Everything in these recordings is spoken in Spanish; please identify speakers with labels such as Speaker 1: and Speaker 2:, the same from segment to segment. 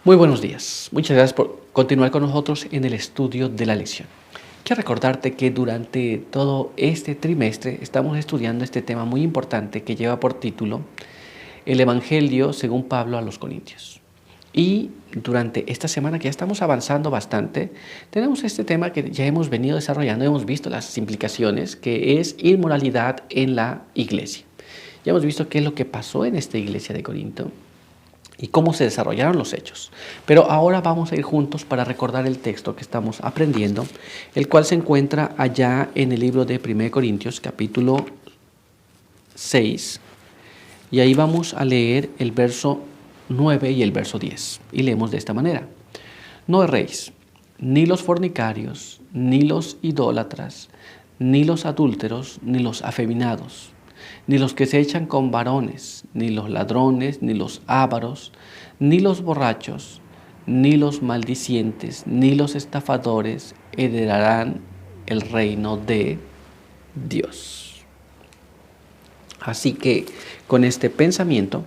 Speaker 1: Muy buenos días. Muchas gracias por continuar con nosotros en el estudio de la lección. Quiero recordarte que durante todo este trimestre estamos estudiando este tema muy importante que lleva por título El Evangelio según Pablo a los Corintios. Y durante esta semana que ya estamos avanzando bastante, tenemos este tema que ya hemos venido desarrollando, hemos visto las implicaciones, que es inmoralidad en la iglesia. Ya hemos visto qué es lo que pasó en esta iglesia de Corinto y cómo se desarrollaron los hechos. Pero ahora vamos a ir juntos para recordar el texto que estamos aprendiendo, el cual se encuentra allá en el libro de 1 Corintios, capítulo 6, y ahí vamos a leer el verso 9 y el verso 10, y leemos de esta manera: No erréis, ni los fornicarios, ni los idólatras, ni los adúlteros, ni los afeminados, ni los que se echan con varones, ni los ladrones, ni los ávaros, ni los borrachos, ni los maldicientes, ni los estafadores heredarán el reino de Dios. Así que con este pensamiento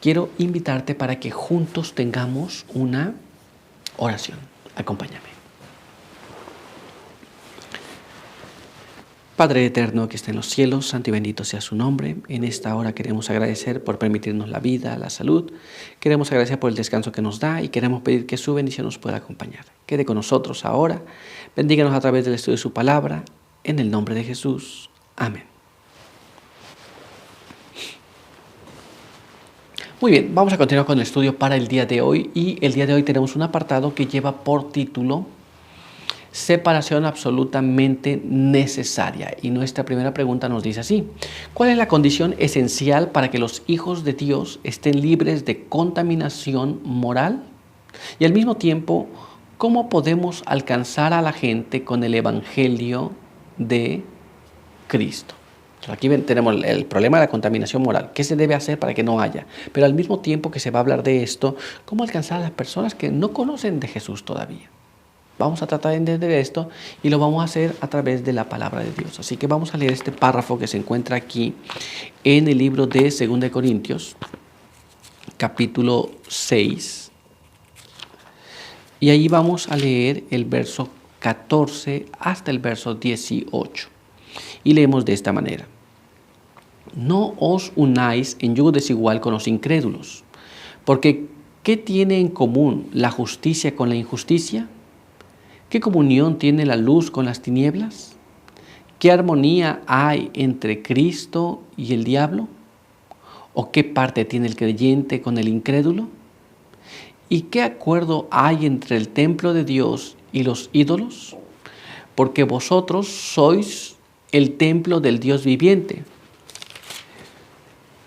Speaker 1: quiero invitarte para que juntos tengamos una oración. Acompáñame. Padre eterno que está en los cielos, santo y bendito sea su nombre. En esta hora queremos agradecer por permitirnos la vida, la salud. Queremos agradecer por el descanso que nos da y queremos pedir que su bendición nos pueda acompañar. Quede con nosotros ahora. Bendíganos a través del estudio de su palabra. En el nombre de Jesús. Amén. Muy bien, vamos a continuar con el estudio para el día de hoy. Y el día de hoy tenemos un apartado que lleva por título separación absolutamente necesaria. Y nuestra primera pregunta nos dice así: ¿cuál es la condición esencial para que los hijos de Dios estén libres de contaminación moral? Y al mismo tiempo, ¿cómo podemos alcanzar a la gente con el Evangelio de Cristo? Entonces, aquí tenemos el problema de la contaminación moral. ¿Qué se debe hacer para que no haya? Pero al mismo tiempo que se va a hablar de esto, ¿cómo alcanzar a las personas que no conocen de Jesús todavía? Vamos a tratar de entender esto y lo vamos a hacer a través de la palabra de Dios. Así que vamos a leer este párrafo que se encuentra aquí en el libro de 2 Corintios, capítulo 6. Y ahí vamos a leer el verso 14 hasta el verso 18. Y leemos de esta manera: No os unáis en yugo desigual con los incrédulos, porque ¿qué tiene en común la justicia con la injusticia? ¿Qué comunión tiene la luz con las tinieblas? ¿Qué armonía hay entre Cristo y el diablo? ¿O qué parte tiene el creyente con el incrédulo? ¿Y qué acuerdo hay entre el templo de Dios y los ídolos? Porque vosotros sois el templo del Dios viviente.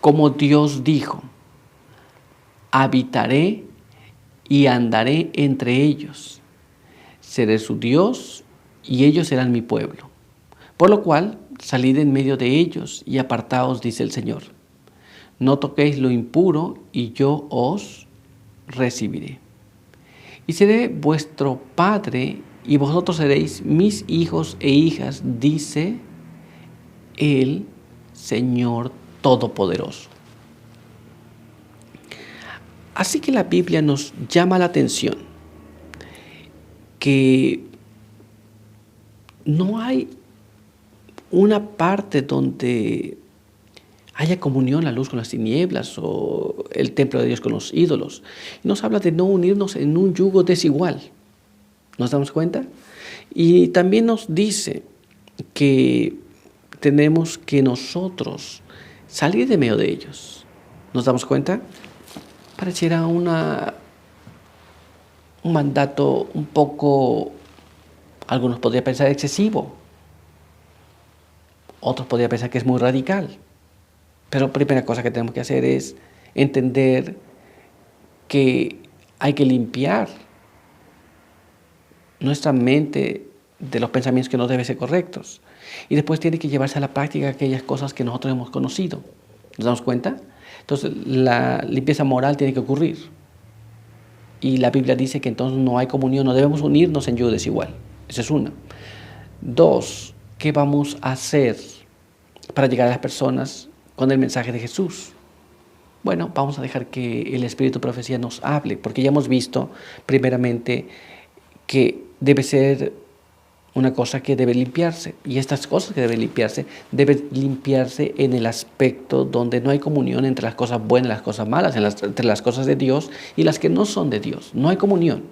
Speaker 1: Como Dios dijo: habitaré y andaré entre ellos. Seré su Dios y ellos serán mi pueblo. Por lo cual, salid en medio de ellos y apartaos, dice el Señor. No toquéis lo impuro y yo os recibiré. Y seré vuestro Padre y vosotros seréis mis hijos e hijas, dice el Señor Todopoderoso. Así que la Biblia nos llama la atención que no hay una parte donde haya comunión, la luz con las tinieblas o el templo de Dios con los ídolos. Nos habla de no unirnos en un yugo desigual. ¿Nos damos cuenta? Y también nos dice que tenemos que nosotros salir de medio de ellos. ¿Nos damos cuenta? Pareciera un mandato un poco, algunos podrían pensar excesivo, otros podrían pensar que es muy radical. Pero la primera cosa que tenemos que hacer es entender que hay que limpiar nuestra mente de los pensamientos que no deben ser correctos. Y después tiene que llevarse a la práctica aquellas cosas que nosotros hemos conocido. ¿Nos damos cuenta? Entonces la limpieza moral tiene que ocurrir. Y la Biblia dice que entonces no hay comunión, no debemos unirnos en yugo desigual. Esa es una. Dos, ¿qué vamos a hacer para llegar a las personas con el mensaje de Jesús? Bueno, vamos a dejar que el Espíritu de Profecía nos hable, porque ya hemos visto primeramente que debe ser una cosa que debe limpiarse, y estas cosas que deben limpiarse en el aspecto donde no hay comunión entre las cosas buenas y las cosas malas, entre las cosas de Dios y las que no son de Dios. No hay comunión.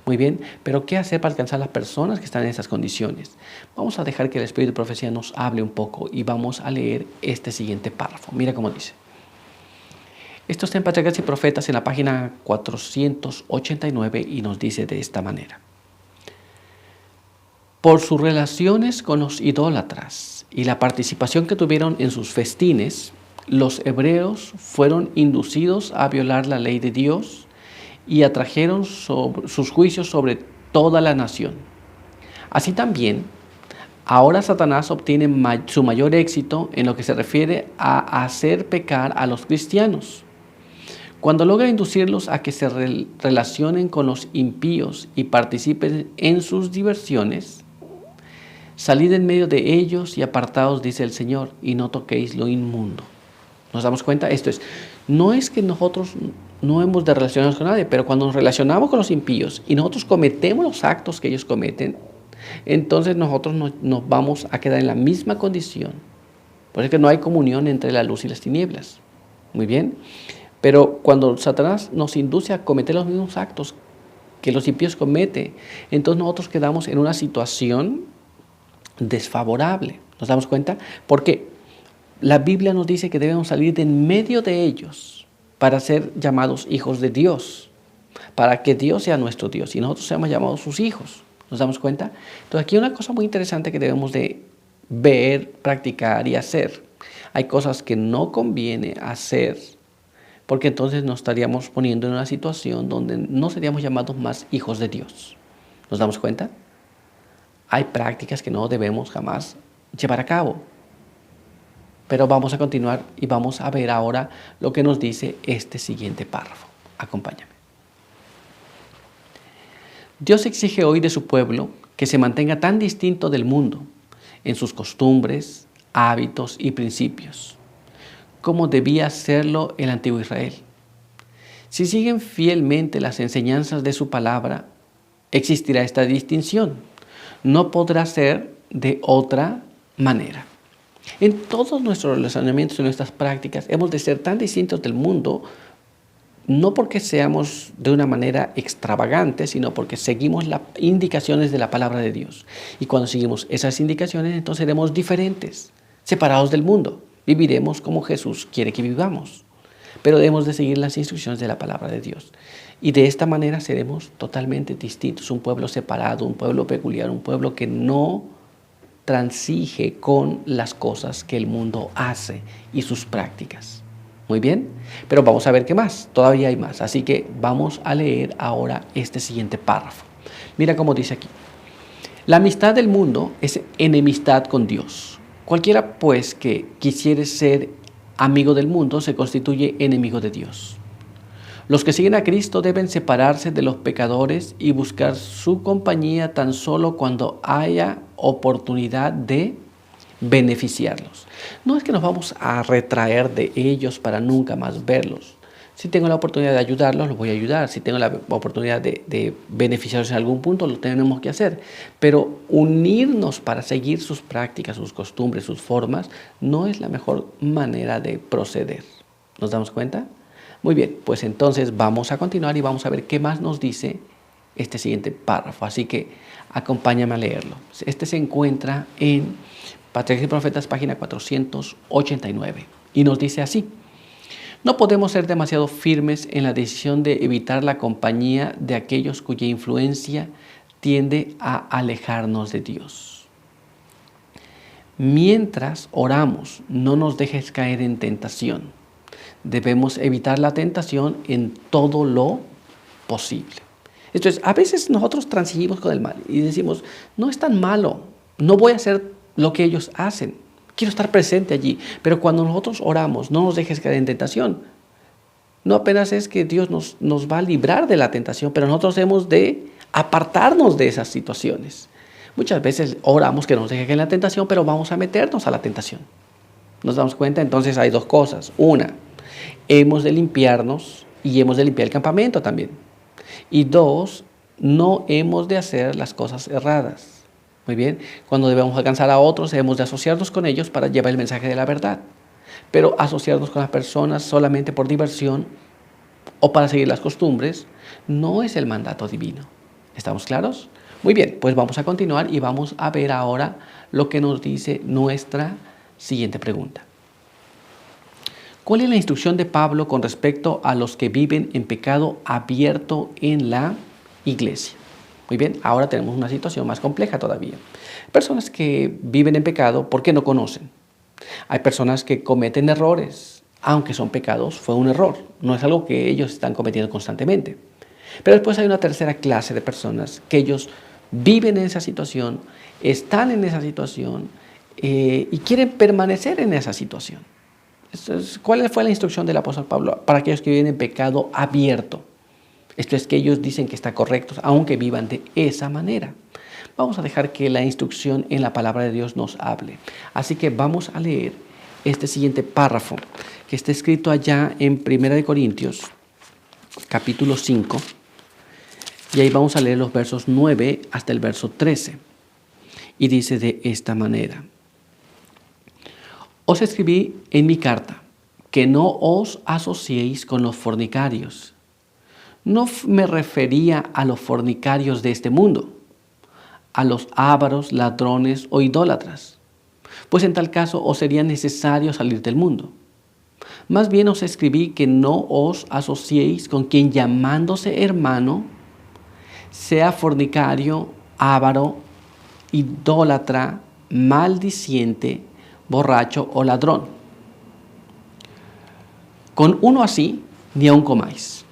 Speaker 1: Muy bien, pero ¿qué hacer para alcanzar a las personas que están en esas condiciones? Vamos a dejar que el Espíritu de Profecía nos hable un poco y vamos a leer este siguiente párrafo. Mira cómo dice. Esto está en Patriarcas y Profetas en la página 489 y nos dice de esta manera. Por sus relaciones con los idólatras y la participación que tuvieron en sus festines, los hebreos fueron inducidos a violar la ley de Dios y atrajeron sus juicios sobre toda la nación. Así también, ahora Satanás obtiene su mayor éxito en lo que se refiere a hacer pecar a los cristianos. Cuando logra inducirlos a que se relacionen con los impíos y participen en sus diversiones, salid en medio de ellos y apartaos, dice el Señor, y no toquéis lo inmundo. ¿Nos damos cuenta? Esto es, no es que nosotros no hemos de relacionarnos con nadie, pero cuando nos relacionamos con los impíos y nosotros cometemos los actos que ellos cometen, entonces nosotros nos vamos a quedar en la misma condición. Por eso es que no hay comunión entre la luz y las tinieblas. Muy bien. Pero cuando Satanás nos induce a cometer los mismos actos que los impíos cometen, entonces nosotros quedamos en una situación desfavorable. ¿Nos damos cuenta? Porque la Biblia nos dice que debemos salir de en medio de ellos para ser llamados hijos de Dios, para que Dios sea nuestro Dios y nosotros seamos llamados sus hijos. ¿Nos damos cuenta? Entonces aquí hay una cosa muy interesante que debemos de ver, practicar y hacer. Hay cosas que no conviene hacer, porque entonces nos estaríamos poniendo en una situación donde no seríamos llamados más hijos de Dios. ¿Nos damos cuenta? Hay prácticas que no debemos jamás llevar a cabo. Pero vamos a continuar y vamos a ver ahora lo que nos dice este siguiente párrafo. Acompáñame. Dios exige hoy de su pueblo que se mantenga tan distinto del mundo en sus costumbres, hábitos y principios, como debía hacerlo el antiguo Israel. Si siguen fielmente las enseñanzas de su palabra, existirá esta distinción. No podrá ser de otra manera. En todos nuestros relacionamientos y nuestras prácticas hemos de ser tan distintos del mundo, no porque seamos de una manera extravagante, sino porque seguimos las indicaciones de la palabra de Dios. Y cuando seguimos esas indicaciones, entonces seremos diferentes, separados del mundo. Viviremos como Jesús quiere que vivamos. Pero debemos de seguir las instrucciones de la palabra de Dios. Y de esta manera seremos totalmente distintos, un pueblo separado, un pueblo peculiar, un pueblo que no transige con las cosas que el mundo hace y sus prácticas. Muy bien, pero vamos a ver qué más, todavía hay más. Así que vamos a leer ahora este siguiente párrafo. Mira cómo dice aquí. La amistad del mundo es enemistad con Dios. Cualquiera pues que quisiere ser amigo del mundo se constituye enemigo de Dios. Los que siguen a Cristo deben separarse de los pecadores y buscar su compañía tan solo cuando haya oportunidad de beneficiarlos. No es que nos vamos a retraer de ellos para nunca más verlos. Si tengo la oportunidad de ayudarlos, los voy a ayudar. Si tengo la oportunidad de beneficiarlos en algún punto, lo tenemos que hacer. Pero unirnos para seguir sus prácticas, sus costumbres, sus formas, no es la mejor manera de proceder. ¿Nos damos cuenta? Muy bien, pues entonces vamos a continuar y vamos a ver qué más nos dice este siguiente párrafo. Así que acompáñame a leerlo. Este se encuentra en Patriarcas y Profetas, página 489. Y nos dice así. No podemos ser demasiado firmes en la decisión de evitar la compañía de aquellos cuya influencia tiende a alejarnos de Dios. Mientras oramos, no nos dejes caer en tentación. Debemos evitar la tentación en todo lo posible. Esto es, a veces nosotros transigimos con el mal y decimos, no es tan malo, no voy a hacer lo que ellos hacen. Quiero estar presente allí, pero cuando nosotros oramos, no nos dejes caer en tentación. No apenas es que Dios nos va a librar de la tentación, pero nosotros hemos de apartarnos de esas situaciones. Muchas veces oramos que nos deje caer en la tentación, pero vamos a meternos a la tentación. ¿Nos damos cuenta? Entonces hay dos cosas. Una, hemos de limpiarnos y hemos de limpiar el campamento también. Y 2, no hemos de hacer las cosas erradas. Muy bien, cuando debemos alcanzar a otros, hemos de asociarnos con ellos para llevar el mensaje de la verdad. Pero asociarnos con las personas solamente por diversión o para seguir las costumbres no es el mandato divino. ¿Estamos claros? Muy bien, pues vamos a continuar y vamos a ver ahora lo que nos dice nuestra siguiente pregunta. ¿Cuál es la instrucción de Pablo con respecto a los que viven en pecado abierto en la iglesia? Muy bien, ahora tenemos una situación más compleja todavía. Personas que viven en pecado porque no conocen. Hay personas que cometen errores, aunque son pecados, fue un error. No es algo que ellos están cometiendo constantemente. Pero después hay una tercera clase de personas que ellos viven en esa situación, están en esa situación y quieren permanecer en esa situación. ¿Cuál fue la instrucción del apóstol Pablo para aquellos que viven en pecado abierto? Esto es que ellos dicen que está correcto, aunque vivan de esa manera. Vamos a dejar que la instrucción en la palabra de Dios nos hable. Así que vamos a leer este siguiente párrafo que está escrito allá en 1 Corintios, capítulo 5. Y ahí vamos a leer los versos 9 hasta el verso 13. Y dice de esta manera: Os escribí en mi carta que no os asociéis con los fornicarios. No me refería a los fornicarios de este mundo, a los ávaros, ladrones o idólatras, pues en tal caso os sería necesario salir del mundo. Más bien os escribí que no os asociéis con quien llamándose hermano sea fornicario, avaro, idólatra, maldiciente, borracho o ladrón. Con uno así ni aun comáis,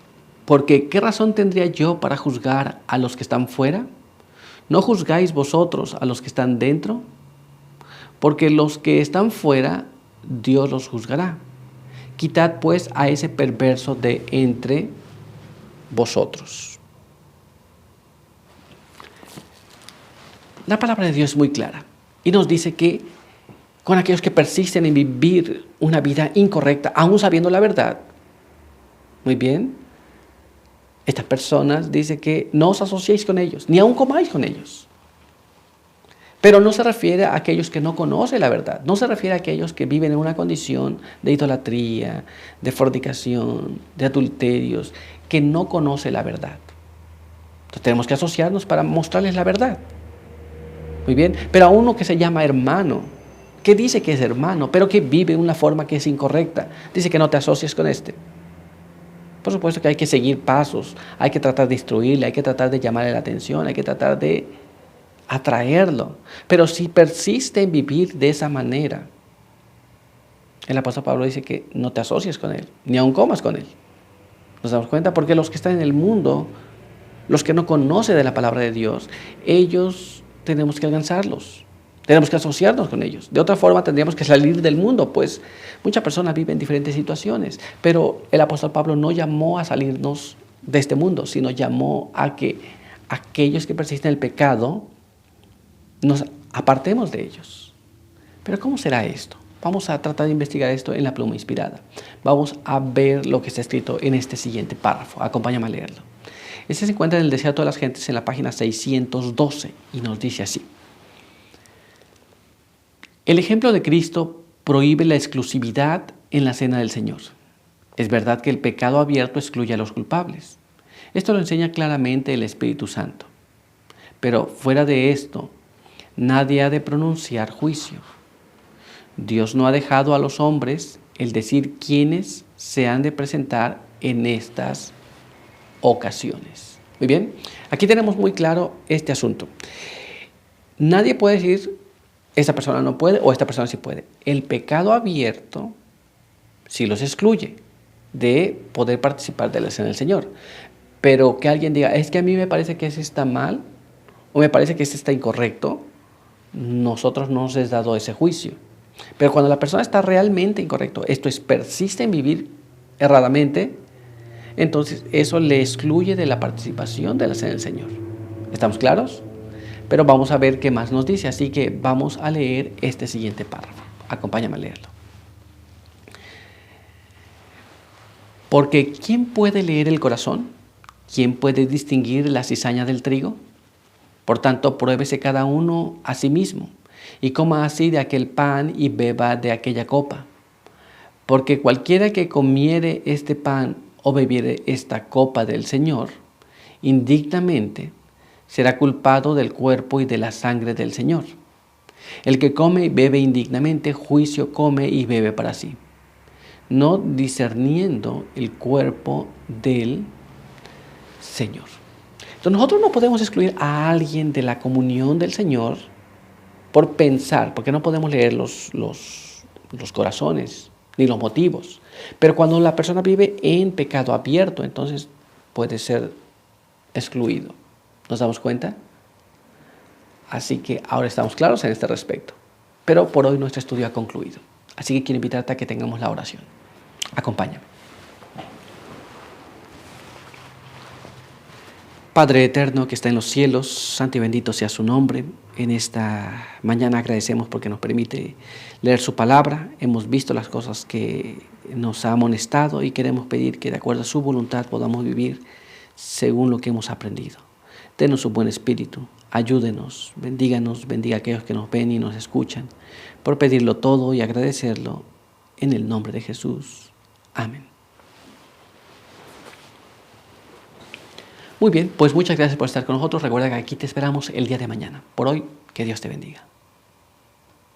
Speaker 1: porque ¿qué razón tendría yo para juzgar a los que están fuera? ¿No juzgáis vosotros a los que están dentro? Porque los que están fuera, Dios los juzgará. Quitad pues a ese perverso de entre vosotros. La palabra de Dios es muy clara y nos dice que con aquellos que persisten en vivir una vida incorrecta, aún sabiendo la verdad, muy bien, estas personas dice que no os asociéis con ellos, ni aun comáis con ellos. Pero no se refiere a aquellos que no conocen la verdad, no se refiere a aquellos que viven en una condición de idolatría, de fornicación, de adulterios, que no conoce la verdad. Entonces tenemos que asociarnos para mostrarles la verdad. Muy bien, pero a uno que se llama hermano, que dice que es hermano, pero que vive de una forma que es incorrecta, dice que no te asocies con este. Por supuesto que hay que seguir pasos, hay que tratar de instruirle, hay que tratar de llamarle la atención, hay que tratar de atraerlo. Pero si persiste en vivir de esa manera, el apóstol Pablo dice que no te asocies con él, ni aun comas con él. ¿Nos damos cuenta? Porque los que están en el mundo, los que no conocen de la palabra de Dios, ellos tenemos que alcanzarlos, tenemos que asociarnos con ellos. De otra forma tendríamos que salir del mundo, pues muchas personas viven en diferentes situaciones, pero el apóstol Pablo no llamó a salirnos de este mundo, sino llamó a que aquellos que persisten en el pecado nos apartemos de ellos. Pero ¿cómo será esto? Vamos a tratar de investigar esto en la pluma inspirada. Vamos a ver lo que está escrito en este siguiente párrafo. Acompáñame a leerlo. Este se encuentra en el Deseo de todas las gentes en la página 612 y nos dice así: El ejemplo de Cristo prohíbe la exclusividad en la cena del Señor. Es verdad que el pecado abierto excluye a los culpables. Esto lo enseña claramente el Espíritu Santo. Pero fuera de esto, nadie ha de pronunciar juicio. Dios no ha dejado a los hombres el decir quiénes se han de presentar en estas ocasiones. Muy bien, aquí tenemos muy claro este asunto. Nadie puede decir esta persona no puede o esta persona sí puede. El pecado abierto sí los excluye de poder participar de la cena del Señor. Pero que alguien diga, es que a mí me parece que ese está mal o me parece que ese está incorrecto, nosotros no nos es dado ese juicio. Pero cuando la persona está realmente incorrecto, esto es, persiste en vivir erradamente, entonces eso le excluye de la participación de la cena del Señor. ¿Estamos claros? Pero vamos a ver qué más nos dice, así que vamos a leer este siguiente párrafo. Acompáñame a leerlo. Porque ¿quién puede leer el corazón? ¿Quién puede distinguir la cizaña del trigo? Por tanto, pruébese cada uno a sí mismo, y coma así de aquel pan y beba de aquella copa. Porque cualquiera que comiere este pan o bebiere esta copa del Señor, indignamente, será culpado del cuerpo y de la sangre del Señor. El que come y bebe indignamente, juicio come y bebe para sí, no discerniendo el cuerpo del Señor. Entonces nosotros no podemos excluir a alguien de la comunión del Señor por pensar, porque no podemos leer los corazones ni los motivos. Pero cuando la persona vive en pecado abierto, entonces puede ser excluido. ¿Nos damos cuenta? Así que ahora estamos claros en este respecto. Pero por hoy nuestro estudio ha concluido. Así que quiero invitarte a que tengamos la oración. Acompáñame. Padre eterno que está en los cielos, santo y bendito sea su nombre. En esta mañana agradecemos porque nos permite leer su palabra. Hemos visto las cosas que nos ha amonestado y queremos pedir que de acuerdo a su voluntad podamos vivir según lo que hemos aprendido. Denos su buen espíritu, ayúdenos, bendíganos, bendiga a aquellos que nos ven y nos escuchan, por pedirlo todo y agradecerlo en el nombre de Jesús. Amén. Muy bien, pues muchas gracias por estar con nosotros. Recuerda que aquí te esperamos el día de mañana. Por hoy, que Dios te bendiga.